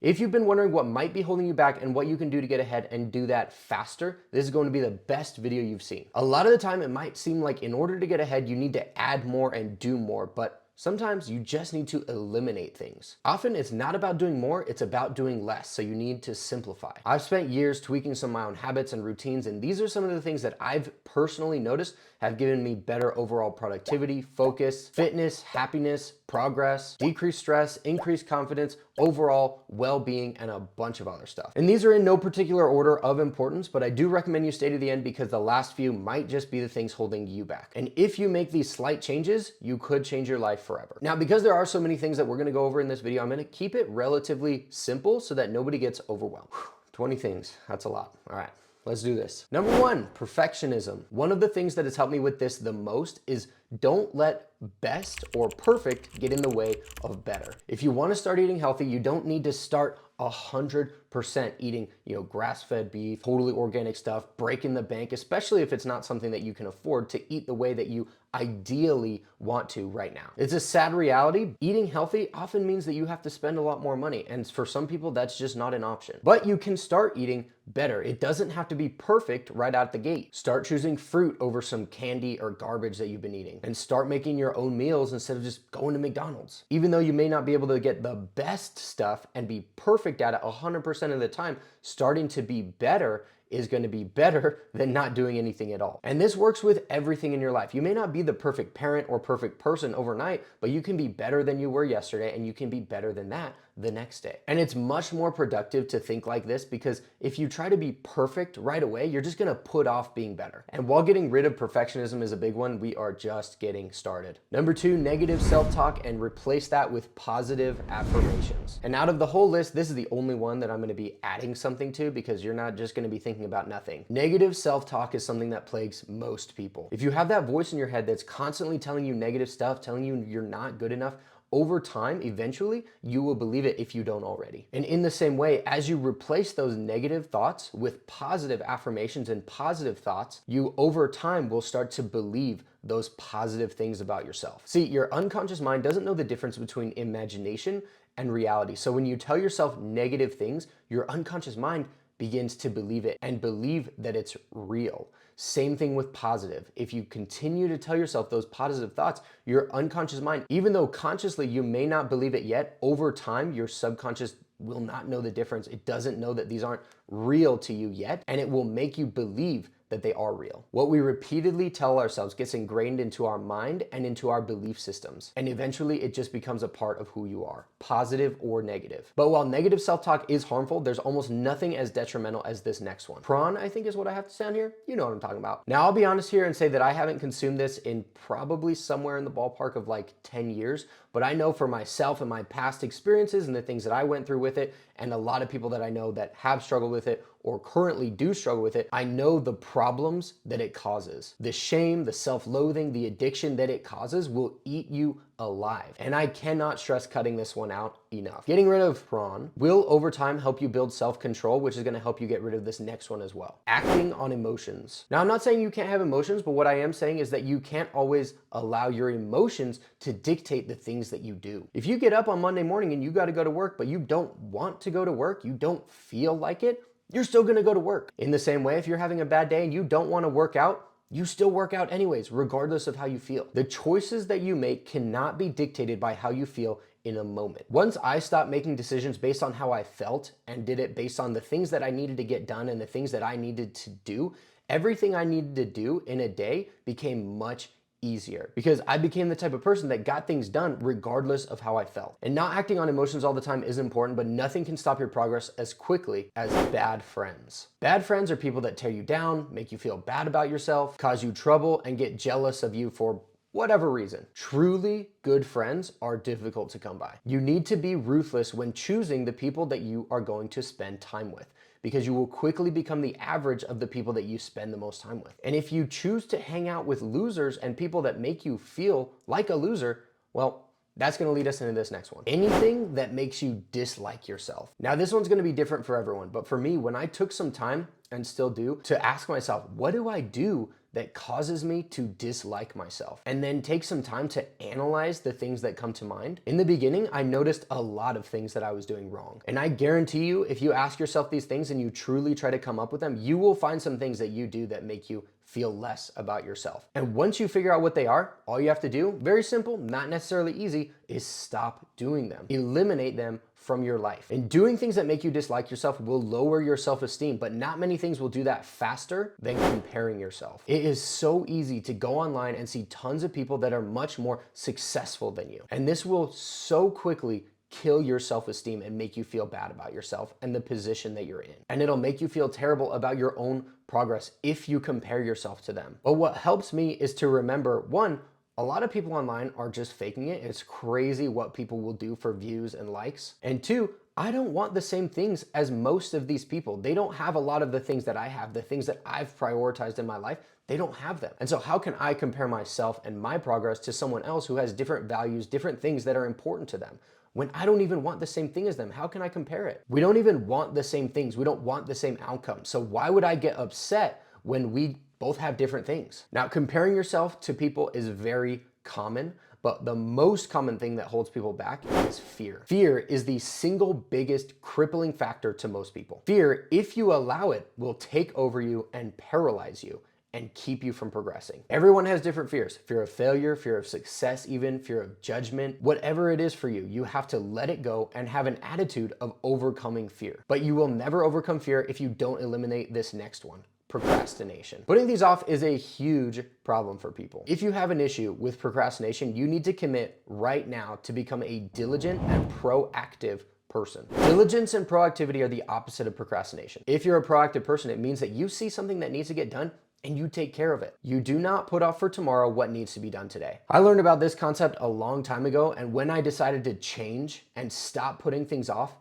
If you've been wondering what might be holding you back and what you can do to get ahead and do that faster, this is going to be the best video you've seen. A lot of the time, it might seem like in order to get ahead, you need to add more and do more, but sometimes you just need to eliminate things. Often it's not about doing more, it's about doing less, so you need to simplify. I've spent years tweaking some of my own habits and routines, and these are some of the things that I've personally noticed have given me better overall productivity, focus, fitness, happiness, progress, decreased stress, increased confidence, overall well-being, and a bunch of other stuff. And these are in no particular order of importance, but I do recommend you stay to the end because the last few might just be the things holding you back. And if you make these slight changes, you could change your life forever. Now, because there are so many things that we're gonna go over in this video, I'm gonna keep it relatively simple so that nobody gets overwhelmed. 20 things, that's a lot. All right. Let's do this. Number one, perfectionism. One of the things that has helped me with this the most is don't let best or perfect get in the way of better. If you want to start eating healthy, you don't need to start 100% eating, grass-fed beef, totally organic stuff, breaking the bank, especially if it's not something that you can afford to eat the way that you ideally want to right now. It's a sad reality. Eating healthy often means that you have to spend a lot more money. And for some people, that's just not an option. But you can start eating better. It doesn't have to be perfect right out the gate. Start choosing fruit over some candy or garbage that you've been eating, and start making your own meals instead of just going to McDonald's. Even though you may not be able to get the best stuff and be perfect at it 100% of the time, starting to be better is going to be better than not doing anything at all. And this works with everything in your life. You may not be the perfect parent or perfect person overnight, but you can be better than you were yesterday, and you can be better than that the next day. And it's much more productive to think like this, because if you try to be perfect right away, you're just gonna put off being better. And while getting rid of perfectionism is a big one, we are just getting started. Number two, negative self-talk, and replace that with positive affirmations. And out of the whole list, this is the only one that I'm gonna be adding something to, because you're not just gonna be thinking about nothing. Negative self-talk is something that plagues most people. If you have that voice in your head that's constantly telling you negative stuff, telling you you're not good enough, over time, eventually, you will believe it if you don't already. And in the same way, as you replace those negative thoughts with positive affirmations and positive thoughts, you over time will start to believe those positive things about yourself. See, your unconscious mind doesn't know the difference between imagination and reality. So when you tell yourself negative things, your unconscious mind begins to believe it and believe that it's real. Same thing with positive. If you continue to tell yourself those positive thoughts, your unconscious mind, even though consciously you may not believe it yet, over time, your subconscious will not know the difference. It doesn't know that these aren't real to you yet, and it will make you believe that they are real. What we repeatedly tell ourselves gets ingrained into our mind and into our belief systems. And eventually it just becomes a part of who you are, positive or negative. But while negative self-talk is harmful, there's almost nothing as detrimental as this next one. Prawn, I think is what I have to say on here. You know what I'm talking about. Now I'll be honest here and say that I haven't consumed this in probably somewhere in the ballpark of like 10 years, but I know for myself and my past experiences and the things that I went through with it, and a lot of people that I know that have struggled with it or currently do struggle with it, I know the problems that it causes. The shame, the self-loathing, the addiction that it causes will eat you alive. And I cannot stress cutting this one out enough. Getting rid of prawn will over time help you build self-control, which is gonna help you get rid of this next one as well. Acting on emotions. Now, I'm not saying you can't have emotions, but what I am saying is that you can't always allow your emotions to dictate the things that you do. If you get up on Monday morning and you gotta go to work, but you don't want to go to work, you don't feel like it, you're still gonna go to work. In the same way, if you're having a bad day and you don't wanna work out, you still work out anyways, regardless of how you feel. The choices that you make cannot be dictated by how you feel in a moment. Once I stopped making decisions based on how I felt and did it based on the things that I needed to get done and the things that I needed to do, everything I needed to do in a day became much easier, because I became the type of person that got things done regardless of how I felt. And not acting on emotions all the time is important, but nothing can stop your progress as quickly as bad friends. Bad friends are people that tear you down, make you feel bad about yourself, cause you trouble, and get jealous of you for whatever reason. Truly good friends are difficult to come by. You need to be ruthless when choosing the people that you are going to spend time with, because you will quickly become the average of the people that you spend the most time with. And if you choose to hang out with losers and people that make you feel like a loser, well, that's gonna lead us into this next one. Anything that makes you dislike yourself. Now, this one's gonna be different for everyone, but for me, when I took some time, and still do, to ask myself, what do I do that causes me to dislike myself? And then take some time to analyze the things that come to mind. In the beginning, I noticed a lot of things that I was doing wrong. And I guarantee you, if you ask yourself these things and you truly try to come up with them, you will find some things that you do that make you feel less about yourself. And once you figure out what they are, all you have to do, very simple, not necessarily easy, is stop doing them. Eliminate them from your life. And doing things that make you dislike yourself will lower your self-esteem, but not many things will do that faster than comparing yourself. It is so easy to go online and see tons of people that are much more successful than you. And this will so quickly kill your self-esteem and make you feel bad about yourself and the position that you're in. And it'll make you feel terrible about your own progress if you compare yourself to them. But what helps me is to remember, one, a lot of people online are just faking it. It's crazy what people will do for views and likes. And two, I don't want the same things as most of these people. They don't have a lot of the things that I have, the things that I've prioritized in my life. They don't have them. And so how can I compare myself and my progress to someone else who has different values, different things that are important to them? When I don't even want the same thing as them, how can I compare it? We don't even want the same things. We don't want the same outcome. So why would I get upset when we both have different things? Now, comparing yourself to people is very common, but the most common thing that holds people back is fear. Fear is the single biggest crippling factor to most people. Fear, if you allow it, will take over you and paralyze you and keep you from progressing. Everyone has different fears. Fear of failure, fear of success even, fear of judgment. Whatever it is for you, you have to let it go and have an attitude of overcoming fear. But you will never overcome fear if you don't eliminate this next one: procrastination. Putting these off is a huge problem for people. If you have an issue with procrastination, you need to commit right now to become a diligent and proactive person. Diligence and proactivity are the opposite of procrastination. If you're a proactive person, it means that you see something that needs to get done and you take care of it. You do not put off for tomorrow what needs to be done today. I learned about this concept a long time ago, and when I decided to change and stop putting things off,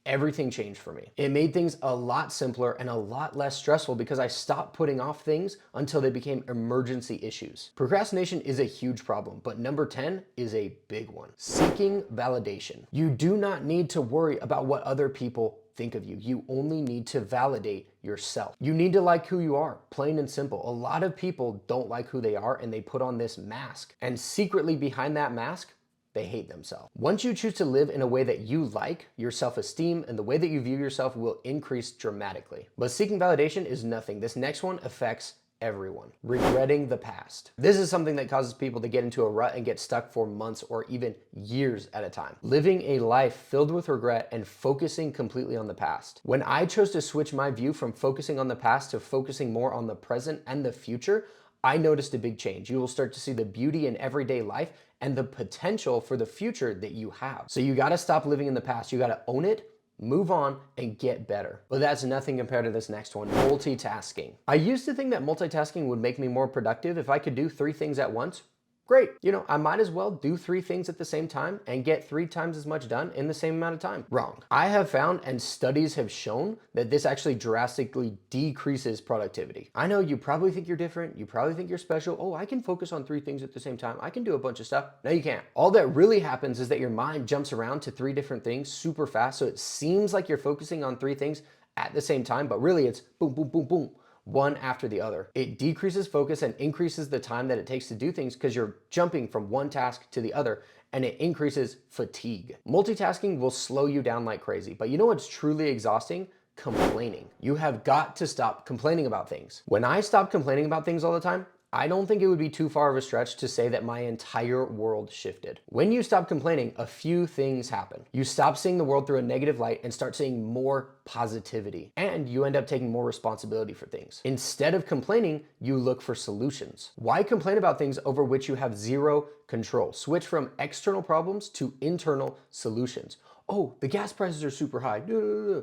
everything changed for me. It made things a lot simpler and a lot less stressful because I stopped putting off things until they became emergency issues. Procrastination is a huge problem, but number 10 is a big one: seeking validation. You do not need to worry about what other people think of you. You only need to validate yourself. You need to like who you are, plain and simple. A lot of people don't like who they are and they put on this mask, and secretly behind that mask, they hate themselves. Once you choose to live in a way that you like, your self-esteem and the way that you view yourself will increase dramatically. But seeking validation is nothing. This next one affects everyone. Regretting the past. This is something that causes people to get into a rut and get stuck for months or even years at a time. Living a life filled with regret and focusing completely on the past. When I chose to switch my view from focusing on the past to focusing more on the present and the future, I noticed a big change. You will start to see the beauty in everyday life and the potential for the future that you have. So you gotta stop living in the past. You gotta own it, move on, and get better. But that's nothing compared to this next one: multitasking. I used to think that multitasking would make me more productive if I could do 3 things at once. Great. I might as well do 3 things at the same time and get 3 times as much done in the same amount of time. Wrong. I have found, and studies have shown, that this actually drastically decreases productivity. I know you probably think you're different. You probably think you're special. Oh, I can focus on 3 things at the same time. I can do a bunch of stuff. No, you can't. All that really happens is that your mind jumps around to 3 different things super fast. So it seems like you're focusing on 3 things at the same time, but really it's boom, boom, boom, boom, one after the other. It decreases focus and increases the time that it takes to do things because you're jumping from one task to the other, and it increases fatigue. Multitasking will slow you down like crazy, but you know what's truly exhausting? Complaining. You have got to stop complaining about things. When I stopped complaining about things all the time, I don't think it would be too far of a stretch to say that my entire world shifted. When you stop complaining, a few things happen. You stop seeing the world through a negative light and start seeing more positivity. And you end up taking more responsibility for things. Instead of complaining, you look for solutions. Why complain about things over which you have zero control? Switch from external problems to internal solutions. Oh, the gas prices are super high.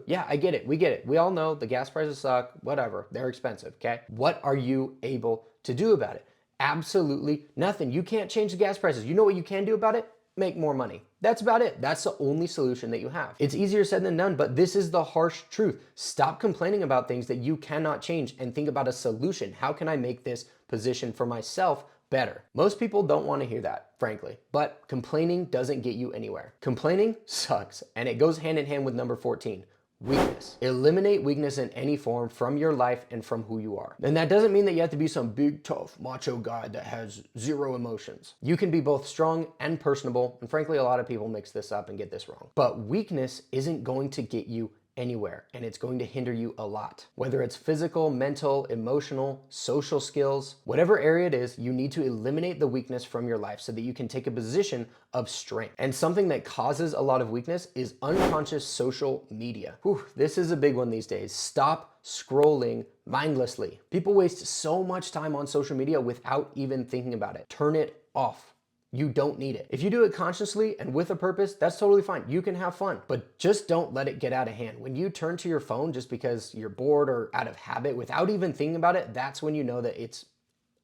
Yeah, I get it. We get it. We all know the gas prices suck. Whatever. They're expensive, okay? What are you able to do about it? Absolutely nothing. You can't change the gas prices. You know what you can do about it? Make more money. That's about it. That's the only solution that you have. It's easier said than done, but this is the harsh truth. Stop complaining about things that you cannot change and think about a solution. How can I make this position for myself better? Most people don't want to hear that, frankly, but complaining doesn't get you anywhere. Complaining sucks, and it goes hand in hand with number 14, weakness. Eliminate weakness in any form from your life and from who you are. And that doesn't mean that you have to be some big, tough, macho guy that has zero emotions. You can be both strong and personable, and frankly, a lot of people mix this up and get this wrong. But weakness isn't going to get you anywhere, and it's going to hinder you a lot. Whether it's physical, mental, emotional, social skills, whatever area it is, you need to eliminate the weakness from your life so that you can take a position of strength. And something that causes a lot of weakness is unconscious social media. Whew, this is a big one these days. Stop scrolling mindlessly. People waste so much time on social media without even thinking about it. Turn it off. You don't need it. If you do it consciously and with a purpose, that's totally fine. You can have fun, but just don't let it get out of hand. When you turn to your phone just because you're bored or out of habit without even thinking about it, that's when you know that it's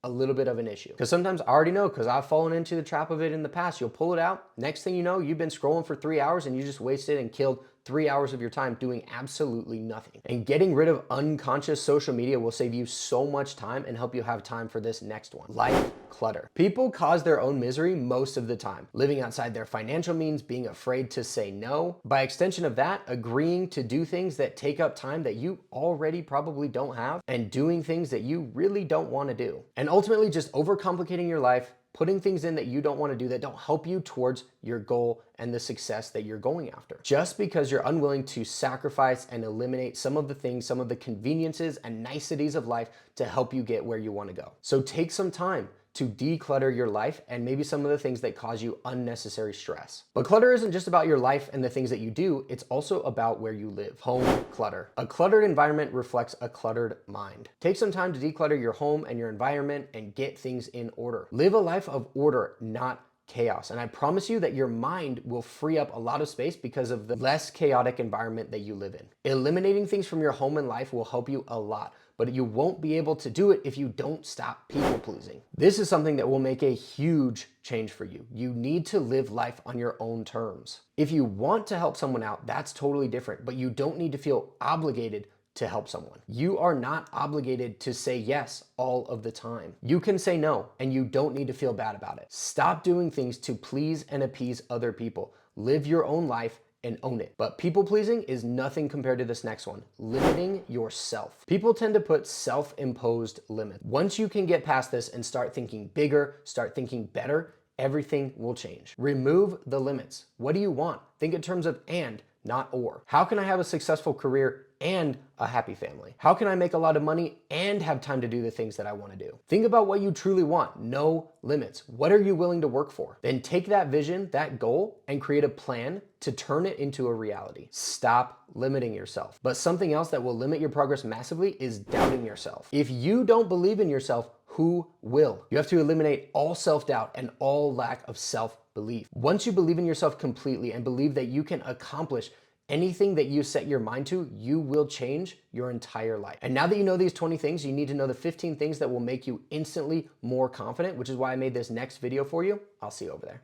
a little bit of an issue. Because sometimes I already know, because I've fallen into the trap of it in the past. You'll pull it out. Next thing you know, you've been scrolling for 3 hours and you just wasted and killed 3 hours of your time doing absolutely nothing. And getting rid of unconscious social media will save you so much time and help you have time for this next one. Life clutter. People cause their own misery most of the time. Living outside their financial means, being afraid to say no. By extension of that, agreeing to do things that take up time that you already probably don't have, and doing things that you really don't want to do. And ultimately just overcomplicating your life, putting things in that you don't want to do that don't help you towards your goal and the success that you're going after. Just because you're unwilling to sacrifice and eliminate some of the things, some of the conveniences and niceties of life to help you get where you want to go. So take some time to declutter your life and maybe some of the things that cause you unnecessary stress. But clutter isn't just about your life and the things that you do, it's also about where you live. Home clutter. A cluttered environment reflects a cluttered mind. Take some time to declutter your home and your environment and get things in order. Live a life of order, not chaos. And I promise you that your mind will free up a lot of space because of the less chaotic environment that you live in. Eliminating things from your home and life will help you a lot, but you won't be able to do it if you don't stop people pleasing. This is something that will make a huge change for you. You need to live life on your own terms. If you want to help someone out, that's totally different, but you don't need to feel obligated to help someone. You are not obligated to say yes all of the time. You can say no, and you don't need to feel bad about it. Stop doing things to please and appease other people. Live your own life and own it. But people pleasing is nothing compared to this next one, limiting yourself. People tend to put self-imposed limits. Once you can get past this and start thinking bigger, start thinking better, everything will change. Remove the limits. What do you want? Think in terms of and, not or. How can I have a successful career and a happy family? How can I make a lot of money and have time to do the things that I want to do? Think about what you truly want. No limits. What are you willing to work for? Then take that vision, that goal, and create a plan to turn it into a reality. Stop limiting yourself. But something else that will limit your progress massively is doubting yourself. If you don't believe in yourself, who will? You have to eliminate all self-doubt and all lack of self-belief. Once you believe in yourself completely and believe that you can accomplish anything that you set your mind to, you will change your entire life. And now that you know these 20 things, you need to know the 15 things that will make you instantly more confident, which is why I made this next video for you. I'll see you over there.